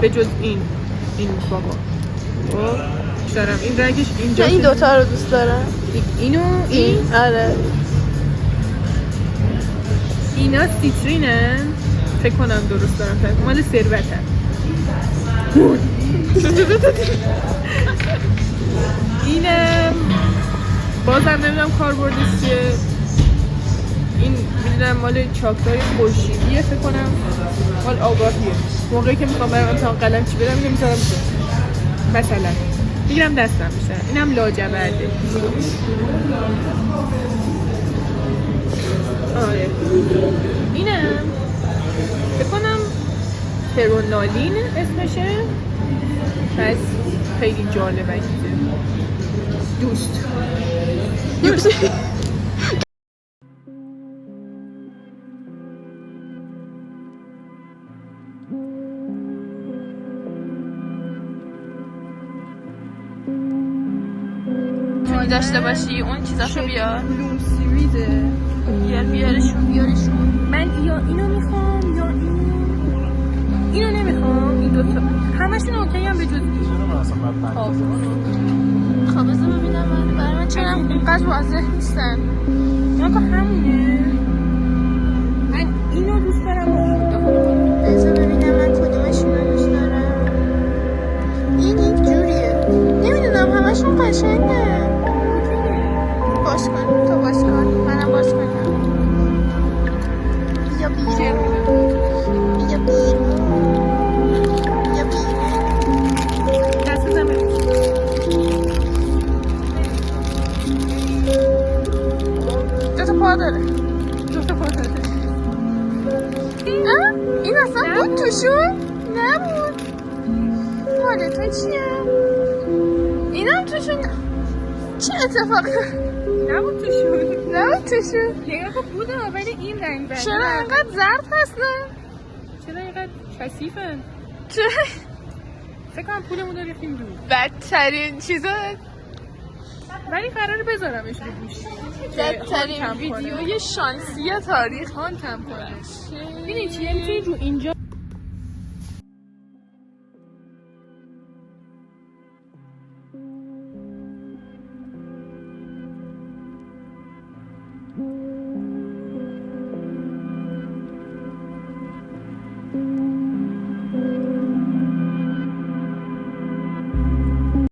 به جز این بابا دارم این رنگش اینجا. این دوتا رو دوست دارم. اینو این آره اینا سیترینن فکر کنم درست دارم فکر مال ثروته. اینم بازم نمیدونم کاربردش چیه. این میدونم مال چاکتای خورشیدیه فکر کنم مال آگاهیه. موقعی که میخوام برم امتحان قلم چی بدم اینو میذارم مثلا میگیرم دستم میشه. اینم لاجورده. آره اینم فکر کنم ترونالین اسمشه. پس خیلی جالبه این دوست داشته باشی اون چیزاشو بیار. بلوم سیریده. بیارشون. من یا اینو میخوام یا اینو نمیخوام. این دوتا همشون اوکی هم به جز خب بذار ببینم برای من چرا اینقدر واضح نیستن. من که همونه. من اینو دوست دارم. بذار ببینم من کدومشون رو دوست دارم. این جوریه نمیدونم همشون قشنگه. باش کن تو باش کن منم باش کنم. یا دست بزنم دوتا پا داره. این اصلا بود توشون؟ نبود. مال تو چیه؟ اینم توشون چه اتفاقی؟ نبود توشون. نگاه خب بوده ولی این رنگ بنده. چرا اینقدر زرد هستن؟ چرا اینقدر کثیفن؟ چرا؟ فکر کنم پولمون رو ریختیم دور. بدترین چیزا ولی قراره بذارمش رو گوش. بدترین ویدیوی شانسی تاریخ. هان کم کنه. ببینید چیه میتونید رو اینجا